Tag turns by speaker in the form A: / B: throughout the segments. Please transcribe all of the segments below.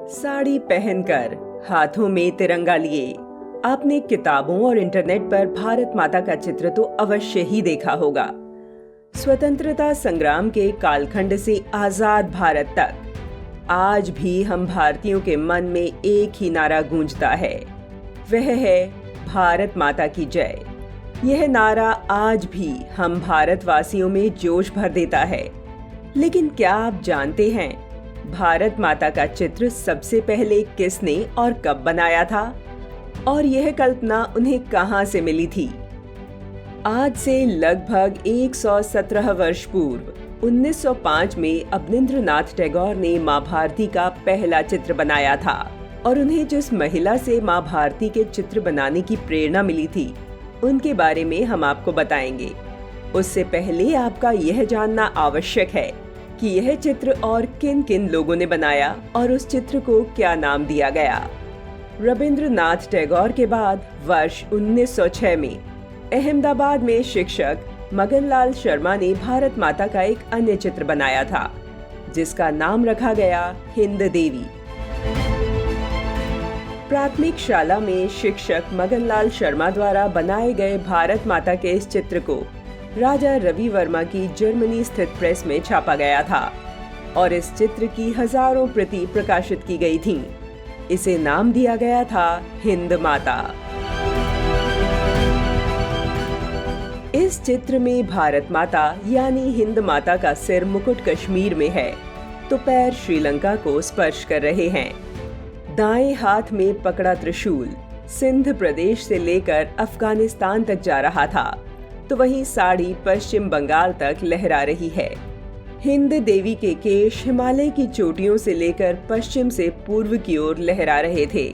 A: साड़ी पहनकर हाथों में तिरंगा लिए आपने किताबों और इंटरनेट पर भारत माता का चित्र तो अवश्य ही देखा होगा। स्वतंत्रता संग्राम के कालखंड से आजाद भारत तक आज भी हम भारतीयों के मन में एक ही नारा गूंजता है, वह है भारत माता की जय। यह नारा आज भी हम भारतवासियों में जोश भर देता है। लेकिन क्या आप जानते हैं भारत माता का चित्र सबसे पहले किसने और कब बनाया था, और यह कल्पना उन्हें कहां से मिली थी? आज से लगभग 117 वर्ष पूर्व 1905 में अवनींद्रनाथ टैगोर ने मां भारती का पहला चित्र बनाया था। और उन्हें जिस महिला से मां भारती के चित्र बनाने की प्रेरणा मिली थी, उनके बारे में हम आपको बताएंगे। उससे पहले आपका यह जानना आवश्यक है कि यह चित्र और किन किन लोगों ने बनाया और उस चित्र को क्या नाम दिया गया। रविंद्रनाथ टैगोर के बाद वर्ष 1906 में अहमदाबाद में शिक्षक मगनलाल शर्मा ने भारत माता का एक अन्य चित्र बनाया था, जिसका नाम रखा गया हिंद देवी। प्राथमिक शाला में शिक्षक मगनलाल शर्मा द्वारा बनाए गए भारत माता के इस चित्र को राजा रवि वर्मा की जर्मनी स्थित प्रेस में छापा गया था और इस चित्र की हजारों प्रति प्रकाशित की गई थीं। इसे नाम दिया गया था हिंद माता। इस चित्र में भारत माता यानी हिंद माता का सिर मुकुट कश्मीर में है तो पैर श्रीलंका को स्पर्श कर रहे हैं। दाएं हाथ में पकड़ा त्रिशूल सिंध प्रदेश से लेकर अफगानिस्तान तक जा रहा था, तो वहीं साड़ी पश्चिम बंगाल तक लहरा रही है। हिंद देवी के केश हिमालय की चोटियों से लेकर पश्चिम से पूर्व की ओर लहरा रहे थे।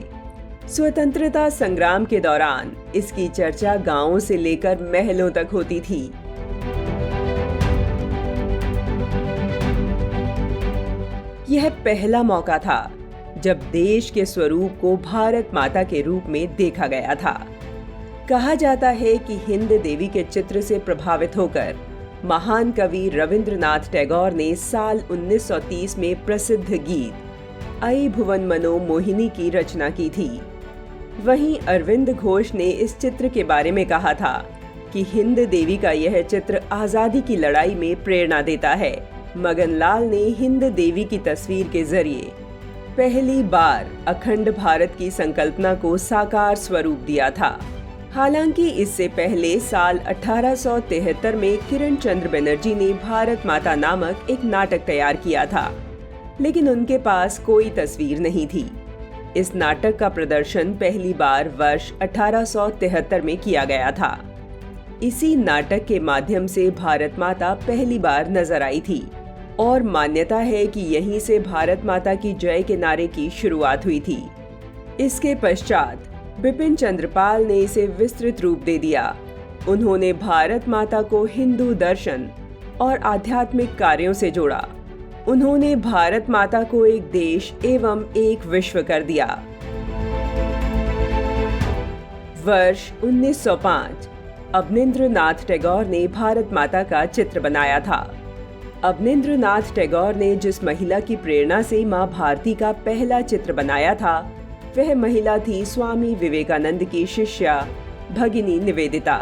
A: स्वतंत्रता संग्राम के दौरान इसकी चर्चा गांवों से लेकर महलों तक होती थी। यह पहला मौका था जब देश के स्वरूप को भारत माता के रूप में देखा गया था। कहा जाता है कि हिंद देवी के चित्र से प्रभावित होकर महान कवि रविंद्रनाथ टैगोर ने साल 1930 में प्रसिद्ध गीत आई भुवन मनो मोहिनी की रचना की थी। वहीं अरविंद घोष ने इस चित्र के बारे में कहा था कि हिंद देवी का यह चित्र आजादी की लड़ाई में प्रेरणा देता है। मगनलाल ने हिंद देवी की तस्वीर के जरिए पहली बार अखंड भारत की संकल्पना को साकार स्वरूप दिया था। हालांकि इससे पहले साल 1873 में किरण चंद्र बनर्जी ने भारत माता नामक एक नाटक तैयार किया था, लेकिन उनके पास कोई तस्वीर नहीं थी। इस नाटक का प्रदर्शन पहली बार वर्ष 1873 में किया गया था। इसी नाटक के माध्यम से भारत माता पहली बार नजर आई थी और मान्यता है कि यहीं से भारत माता की जय के नारे की शुरुआत हुई थी। इसके पश्चात बिपिन चंद्रपाल ने इसे विस्तृत रूप दे दिया। उन्होंने भारत माता को हिंदू दर्शन और आध्यात्मिक कार्यों से जोड़ा। उन्होंने भारत माता को एक देश एवं एक विश्व कर दिया। वर्ष 1905 अवनींद्रनाथ टैगोर ने भारत माता का चित्र बनाया था। अवनींद्रनाथ टैगोर ने जिस महिला की प्रेरणा से मां भारती का पहला चित्र बनाया था, वह महिला थी स्वामी विवेकानंद की शिष्या भगिनी निवेदिता।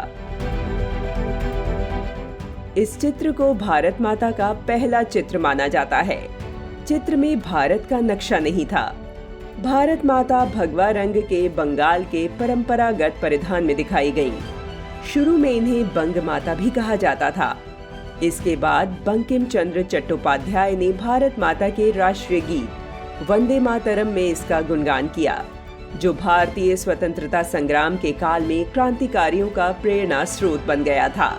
A: इस चित्र को भारत माता का पहला चित्र माना जाता है। चित्र में भारत का नक्शा नहीं था। भारत माता भगवा रंग के बंगाल के परंपरागत परिधान में दिखाई गईं। शुरू में इन्हें बंग माता भी कहा जाता था। इसके बाद बंकिम चंद्र चट्टोपाध्याय ने भारत माता के राष्ट्रीय गीत वंदे मातरम में इसका गुणगान किया, जो भारतीय स्वतंत्रता संग्राम के काल में क्रांतिकारियों का प्रेरणा स्रोत बन गया था।